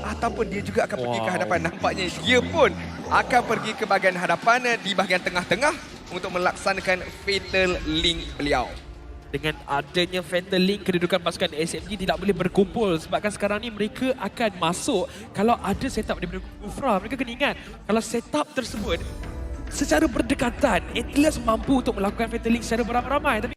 ataupun dia juga akan pergi ke hadapan. Nampaknya dia pun akan pergi ke bahagian hadapan di bahagian tengah-tengah untuk melaksanakan Fatal Link beliau. Dengan adanya Fatal Link, kedudukan pasukan SMG tidak boleh berkumpul sebabkan sekarang ni mereka akan masuk. Kalau ada setup daripada Kufra, mereka kena ingat kalau setup tersebut secara berdekatan, Atlas mampu untuk melakukan Fatal Link secara beramai-ramai. Tapi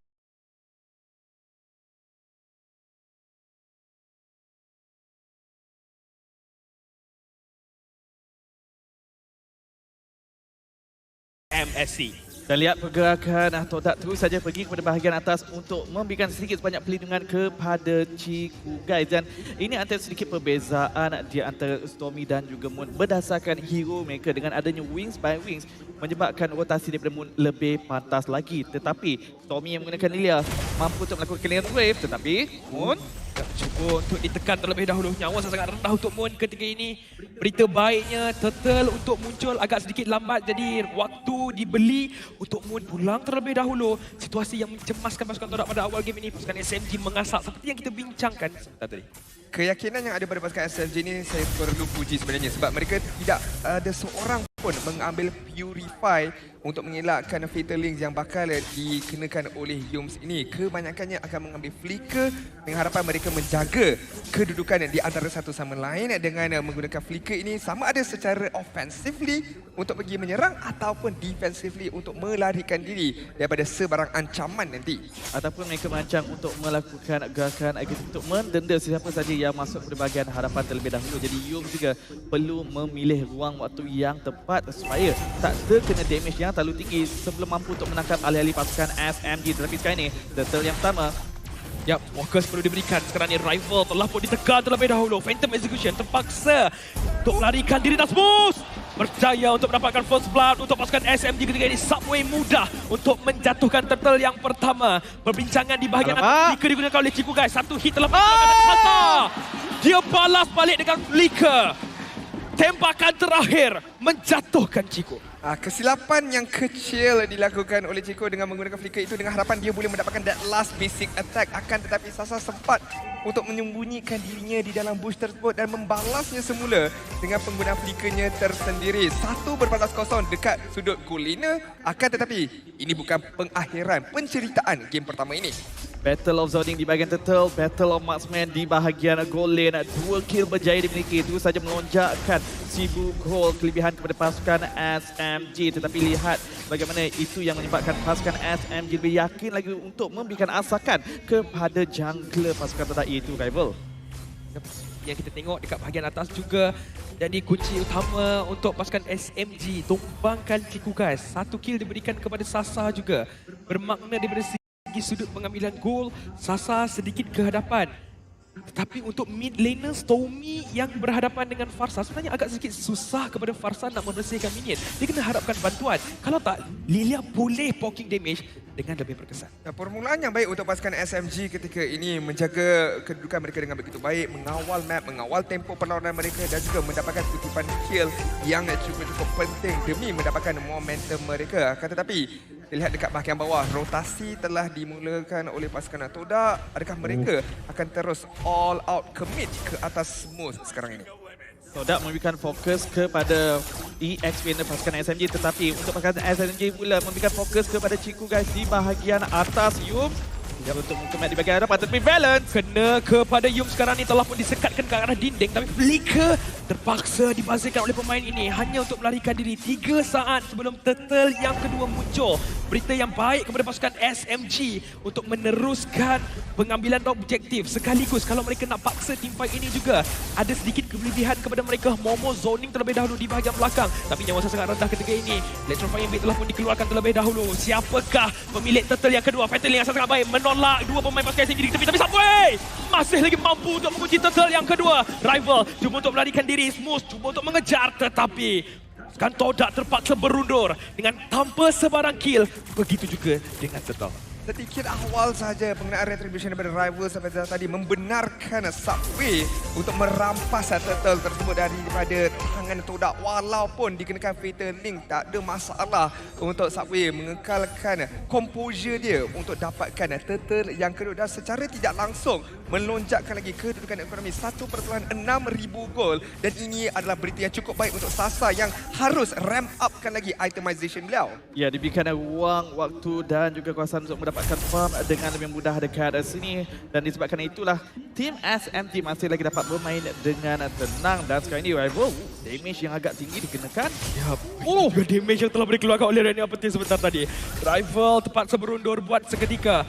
MSC. Dan lihat pergerakan Todak terus saja pergi kepada bahagian atas untuk memberikan sedikit sebanyak pelindungan kepada Ciku guys. Dan ini antara sedikit perbezaan di antara Stormy dan juga Moon berdasarkan hero mereka dengan adanya Wings by Wings menyebabkan rotasi daripada Moon lebih pantas lagi. Tetapi Stormy yang menggunakan Lilia mampu untuk melakukan clearance wave, tetapi Moon Cuba untuk ditekan terlebih dahulu. Nyawa sangat rendah untuk Moon ketika ini. Berita baiknya, Turtle untuk muncul agak sedikit lambat. Jadi waktu dibeli untuk Moon pulang terlebih dahulu. Situasi yang mencemaskan pasukan Todak pada awal game ini. Pasukan SMG mengasak seperti yang kita bincangkan sebentar tadi. Keyakinan yang ada pada pasukan SMG ini saya perlu puji sebenarnya sebab mereka tidak ada seorang pun mengambil Purify untuk mengelakkan Fatal Links yang bakal dikenakan oleh Yums ini. Kebanyakannya akan mengambil Flicker dengan harapan mereka menjaga kedudukan di antara satu sama lain dengan menggunakan Flicker ini sama ada secara offensively untuk pergi menyerang ataupun defensively untuk melarikan diri daripada sebarang ancaman nanti. ataupun mereka merancang untuk melakukan gerakan agresif untuk mendenda sesiapa saja yang masuk ke bahagian hadapan terlebih dahulu. Jadi Yum juga perlu memilih ruang waktu yang tepat supaya tak terkena damage yang terlalu tinggi sebelum mampu untuk menangkap alih-alih pasukan SMG. Tetapi sekarang ini Turtle yang pertama. Yap, fokus perlu diberikan. Sekarang ni Rival telah pun ditekan terlebih dahulu. Phantom Execution terpaksa untuk melarikan diri dan Smooth berjaya untuk mendapatkan first blood untuk pasukan SMG ketika ini. Subway mudah untuk menjatuhkan Turtle yang pertama. Perbincangan di bahagian atas Flicker digunakan oleh Ciku guys. Satu hit telah melakukan dan Sasa. Dia balas balik dengan Flicker. Tembakan terakhir menjatuhkan Ciku. Kesilapan yang kecil dilakukan oleh Chico dengan menggunakan flicker itu dengan harapan dia boleh mendapatkan that last basic attack. Akan tetapi Sasa sempat untuk menyembunyikan dirinya di dalam bush tersebut dan membalasnya semula dengan penggunaan flickernya tersendiri. 1-0 dekat sudut goal liner. Akan tetapi ini bukan pengakhiran penceritaan game pertama ini. Battle of Zoning di bahagian Turtle, Battle of Marksman di bahagian goal lane. 2 kill berjaya dimiliki, terus saja melonjakkan Cebu Gold kelebihan kepada pasukan SMG. Tetapi lihat bagaimana itu yang menyebabkan pasukan SMG lebih yakin lagi untuk memberikan asakan kepada jungler pasukan Todak iaitu Rival. Yang kita tengok dekat bahagian atas juga jadi kunci utama untuk pasukan SMG tumbangkan Ciku guys. 1 kill diberikan kepada Sasa juga. Bermakna daripada segi sudut pengambilan gol, Sasa sedikit ke hadapan. Tetapi untuk mid laner Stormy yang berhadapan dengan Farsa, sebenarnya agak sedikit susah kepada Farsa nak membersihkan minion. Dia kena harapkan bantuan. Kalau tak, Lilia boleh poking damage dengan lebih berkesan. Permulaan yang baik untuk pasukan SMG ketika ini menjaga kedudukan mereka dengan begitu baik, mengawal map, mengawal tempo perlawanan mereka dan juga mendapatkan kutipan kill yang cukup penting demi mendapatkan momentum mereka. Akan tetapi, lihat dekat bahagian bawah, rotasi telah dimulakan oleh pasukan Todak. Adakah mereka akan terus all out commit ke atas Smooth sekarang ini? Todak memberikan fokus kepada EXP pasukan SMG, tetapi untuk pasukan SMG pula memberikan fokus kepada Ciku guys di bahagian atas. Yum dia untuk mengkemat di bahagian hadapan tetapi balance Kena kepada Yum sekarang ni telah pun disekatkan ke arah dinding, tapi Flicker terpaksa dibazirkan oleh pemain ini hanya untuk melarikan diri 3 saat sebelum Turtle yang kedua muncul. Berita yang baik kepada pasukan SMG untuk meneruskan pengambilan objektif sekaligus kalau mereka nak paksa teamfight ini juga. Ada sedikit kelebihan kepada mereka. Momo zoning terlebih dahulu di bahagian belakang, tapi nyawa sangat rendah ketika ini. Electrifying Blade telah pun dikeluarkan terlebih dahulu. Siapakah pemilik Turtle yang kedua? Fatal yang sangat baik menolak 2 pemain pasukan SMG di tepi, tapi Subway masih lagi mampu untuk mengunci Turtle yang kedua. Rival cuba untuk melarikan diri, Smooth cuba untuk mengejar, tetapi kan Todak terpaksa berundur dengan tanpa sebarang kill. Begitu juga dengan Turtle. Sedikit awal saja penggunaan retribution daripada Rival sampai tadi membenarkan Subway untuk merampas Turtle tersebut daripada tangan Todak. Walaupun dikenakan Fatal Link, tak ada masalah untuk Subway mengekalkan composure dia untuk dapatkan Turtle yang kedua dan secara tidak langsung melonjakkan lagi kedudukan ekonomi 1.6 ribu gol. Dan ini adalah berita yang cukup baik untuk Sasa yang harus ramp upkan lagi itemization beliau. Ya, diberikan ruang, waktu dan juga kawasan untuk mendapatkan farm dengan lebih mudah dekat sini. Dan disebabkan itulah, tim SMG masih lagi dapat bermain dengan tenang. Dan sekarang ini rival, damage yang agak tinggi dikenakan. Ya, juga damage yang telah dikeluarkan oleh Rania Petir sebentar tadi. Rival terpaksa berundur buat seketika.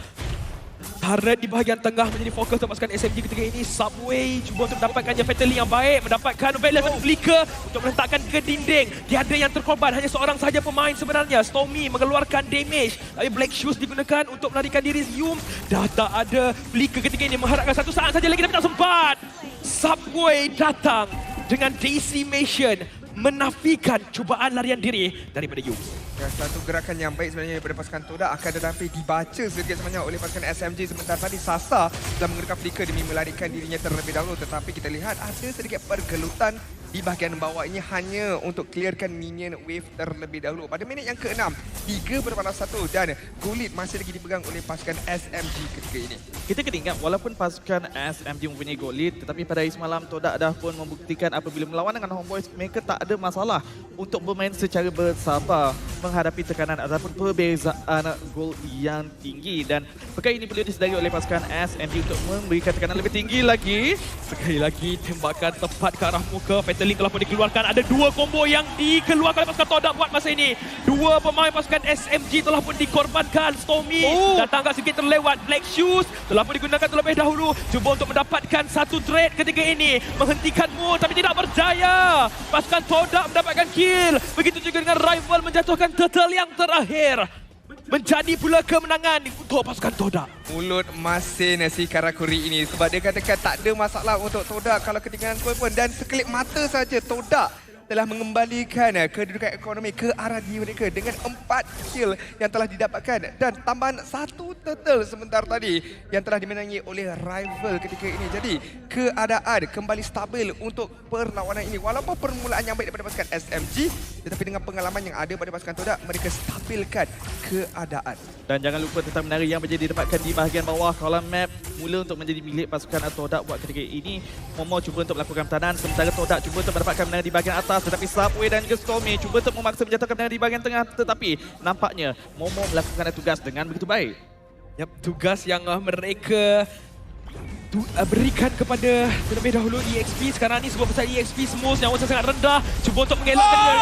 Turret di bahagian tengah menjadi fokus untuk pasukan SMG ketika ini. Subway cuba untuk mendapatkan Fatal Link yang baik. Mendapatkan Valiant Flicker untuk meletakkan ke dinding. Tiada yang terkorban, hanya seorang sahaja pemain sebenarnya. Stormy mengeluarkan damage. Tapi Black Shoes digunakan untuk melarikan diri Yum. Dah tak ada Flicker ketika ini. Mengharapkan satu saat saja lagi tapi tak sempat. Subway datang dengan decimation. Menafikan cubaan larian diri daripada Yum. Ya, satu gerakan yang baik sebenarnya daripada pasukan Todak, akan tetapi dibaca sedikit sebenarnya oleh pasukan SMG sebentar tadi. Sasa telah menggunakan flicker demi melarikan dirinya terlebih dahulu, tetapi kita lihat ada sedikit pergelutan di bahagian bawah ini hanya untuk clearkan minion wave terlebih dahulu. Pada minit yang ke-6, 3/1 dan Gold masih lagi dipegang oleh pasukan SMG ketika ini. Kita kena ingat, walaupun pasukan SMG mempunyai gold lead, tetapi pada hari semalam Todak dah pun membuktikan apabila melawan dengan Homeboys, mereka tak ada masalah untuk bermain secara bersabar menghadapi tekanan ataupun perbezaan gol yang tinggi. Dan perkara ini perlu disedari oleh pasukan SMG untuk memberikan tekanan lebih tinggi lagi. Sekali lagi tembakan tepat ke arah muka. Fatal Link telah pun dikeluarkan. Ada dua combo yang dikeluarkan oleh pasukan Todak buat masa ini. Dua pemain pasukan SMG telah pun dikorbankan. Stormy datang agak sedikit terlewat. Black Shoes telah pun digunakan terlebih dahulu. Cuba untuk mendapatkan satu trade ketika ini. Menghentikan Moon tapi tidak berjaya. Pasukan Todak mendapatkan kill. Begitu juga dengan rival menjatuhkan turtle yang terakhir. Menjadi pula kemenangan untuk pasukan Todak. Mulut masin si Karakuri ini sebab dia katakan tak ada masalah untuk Todak kalau ketinggalan gol pun, dan sekelip mata saja Todak telah mengembalikan kedudukan ekonomi ke arah diri mereka dengan 4 kill yang telah didapatkan dan tambahan 1 turtle sebentar tadi yang telah dimenangi oleh rival ketika ini. Jadi keadaan kembali stabil untuk perlawanan ini. Walaupun permulaan yang baik daripada pasukan SMG, tetapi dengan pengalaman yang ada pada pasukan Todak, mereka stabilkan keadaan. Dan jangan lupa tentang menara yang menjadi didapatkan di bahagian bawah kolam map mula untuk menjadi milik pasukan Todak buat ketika ini. Momo cuba untuk melakukan pertahanan, sementara Todak cuba untuk mendapatkan menara di bahagian atas, tetapi Subway dan juga Stormy cuba untuk memaksa menjatuhkan menara di bahagian tengah, tetapi nampaknya Momo melakukan tugas dengan begitu baik. Yap, tugas yang mereka berikan kepada terlebih dahulu EXP. Sekarang ni sebuah besar EXP Smooth yang sangat rendah. Cuba untuk mengelakkan dia.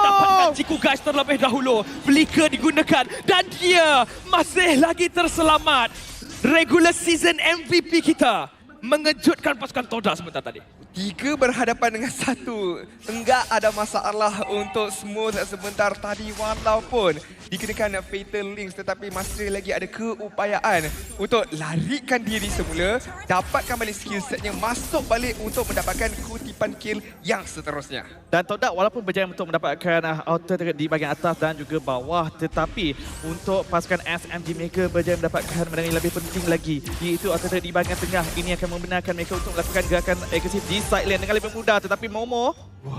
Dapatkan Ciku Guys terlebih dahulu. Flicker digunakan dan dia masih lagi terselamat. Regular season MVP kita mengejutkan pasukan Todak sebentar tadi. 3 berhadapan dengan 1. Enggak ada masalah untuk Smooth sebentar tadi walaupun dikenakan Fatal Links, tetapi masih lagi ada keupayaan untuk larikan diri semula, dapatkan balik skill setnya, masuk balik untuk mendapatkan kutipan kill yang seterusnya. Dan Todak walaupun berjaya untuk mendapatkan outer di bahagian atas dan juga bawah, tetapi untuk pasukan SMG mereka berjaya mendapatkan menang yang lebih penting lagi, iaitu outer di bahagian tengah. Ini akan membenarkan mereka untuk melakukan gerakan agresif di side lane dengan lebih mudah, tetapi Momo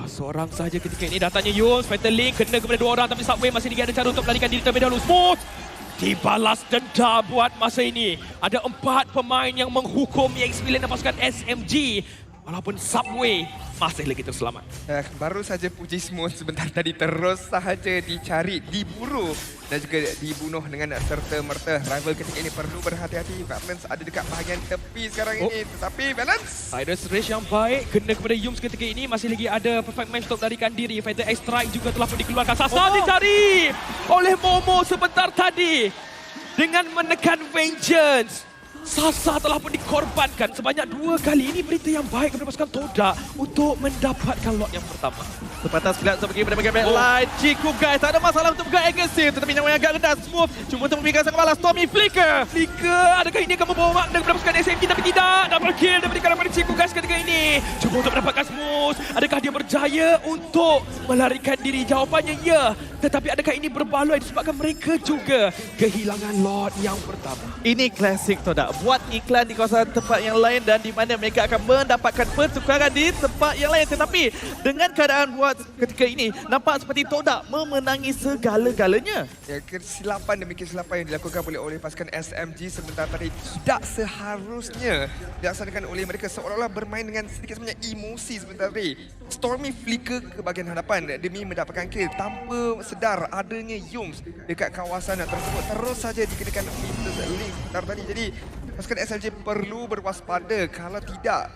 Seorang sahaja ketika ini datangnya Yun. Fatal Link kena kepada 2 orang, tapi Subway masih lagi ada cara untuk melarikan diri terlebih dahulu. Smooth dibalas denda buat masa ini. Ada 4 pemain yang menghukum EXP dan pasukan SMG. Walaupun Subway masih lagi terselamat. Baru saja puji Smooth sebentar tadi terus sahaja dicari, diburu dan juga dibunuh dengan serta-merta. Rival ketika ini perlu berhati-hati. Balance ada dekat bahagian tepi sekarang ini, tetapi Balance Cyrus Rage yang baik kena kepada Yums ketika ini. Masih lagi ada perfect match untuk larikan diri. Fighter X Strike juga telah pun dikeluarkan. Sasa dicari oleh Momo sebentar tadi dengan menekan Vengeance. Sasa telah pun dikorbankan sebanyak 2 kali. Ini berita yang baik kepada pasukan Todak untuk mendapatkan lot yang pertama. Sepatas pula untuk pergi pada bahagian backline. Ciku Guys tak ada masalah untuk buka agresif, tetapi nyawa yang agak rendah. Smooth cuba untuk memberikan sang balas. Stormy Flicker. Adakah ini akan membawa makna kepada pasukan SMG? Tapi tidak. Double kill diberikan kepada Ciku Guys ketika ini. Cuba untuk mendapatkan Smooth. Adakah dia berjaya untuk melarikan diri? Jawapannya ya. Tetapi adakah ini berbaloi disebabkan mereka juga kehilangan lot yang pertama? Ini klasik Todak. Buat iklan di kawasan tempat yang lain dan di mana mereka akan mendapatkan pertukaran di tempat yang lain. Tetapi dengan keadaan buat ketika ini, nampak seperti Todak memenangi segala-galanya. Ya, kesilapan demi kesilapan yang dilakukan oleh pasukan SMG sebentar tadi tidak seharusnya dilaksanakan oleh mereka, seolah-olah bermain dengan sedikit sebanyak emosi sebentar tadi. Stormy flicker ke bahagian hadapan demi mendapatkan kill tanpa sedar adanya Yums dekat kawasan tersebut. Terus saja dikenakan link sebentar tadi. Jadi pasukan SMG perlu berwaspada, kalau tidak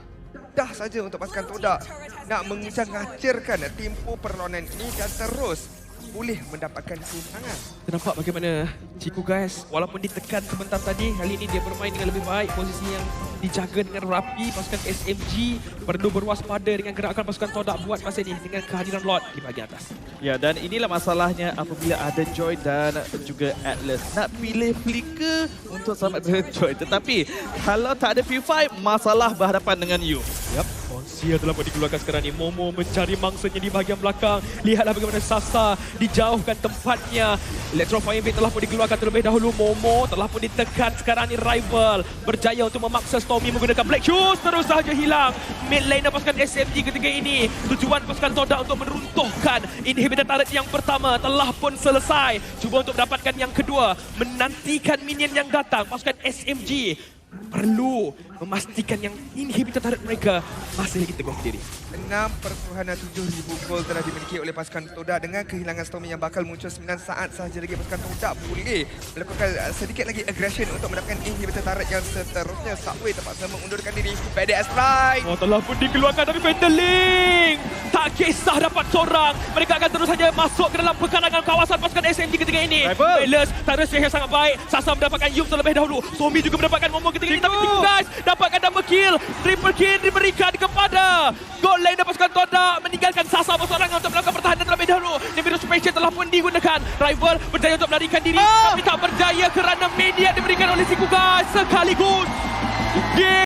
dah saja untuk pasukan Todak nak mengejar-ngacirkan tempoh perlawanan ini dan terus boleh mendapatkan kemenangan. Nampak bagaimana Ciku guys, walaupun ditekan sebentar tadi, kali ini dia bermain dengan lebih baik. Posisi yang dijaga dengan rapi. Pasukan SMG perlu berwaspada dengan gerakan pasukan Todak buat masa ini dengan kehadiran Lord di bahagian atas. Ya, dan inilah masalahnya apabila ada Joy dan juga Atlas. Nak pilih flicker untuk selamatkan Joy. Tetapi kalau tak ada Purify, masalah berhadapan dengan you. Yap, Konsia telah pun dikeluarkan sekarang ni. Momo mencari mangsanya di bahagian belakang. Lihatlah bagaimana Sasa dijauhkan tempatnya. Electro Firebase telah pun dikeluarkan terlebih dahulu. Momo telah pun ditekan sekarang ni. Rival berjaya untuk memaksa Stormy menggunakan Black Shoes. Terus sahaja hilang mid laner pasukan SMG ketika ini. Tujuan pasukan Todak untuk meruntuhkan inhibitor turret yang pertama telah pun selesai. Cuba untuk mendapatkan yang kedua. Menantikan minion yang datang. Pasukan SMG perlu memastikan yang inhibitor turret mereka masih lagi teguh berdiri. 6.7,000 gol telah dimiliki oleh pasukan Todak. Dengan kehilangan Stormy yang bakal muncul 9 saat sahaja lagi, pasukan Todak boleh melakukan sedikit lagi aggression untuk mendapatkan inhibitor turret yang seterusnya. Subway terpaksa mengundurkan diri. BDS Strike. Oh, telah pun dikeluarkan dari Fatal Link. Tak kisah dapat seorang, mereka akan terus saja masuk ke dalam pekarangan kawasan pasukan SMG ketika ini. Bayless tak ada yang sangat baik. Sasa mendapatkan Yum terlebih dahulu. Stormy juga mendapatkan Momo ketika ini. Tapi guys, dapatkan double kill. Triple kill diberikan kepada goal laner pasukan Todak, meninggalkan Sasa berseorangan untuk melakukan pertahanan terlebih dahulu. Nimbus Special telah pun digunakan. Rival berjaya untuk melarikan diri, tapi tak berjaya kerana media diberikan oleh Ciku guys sekaligus. Game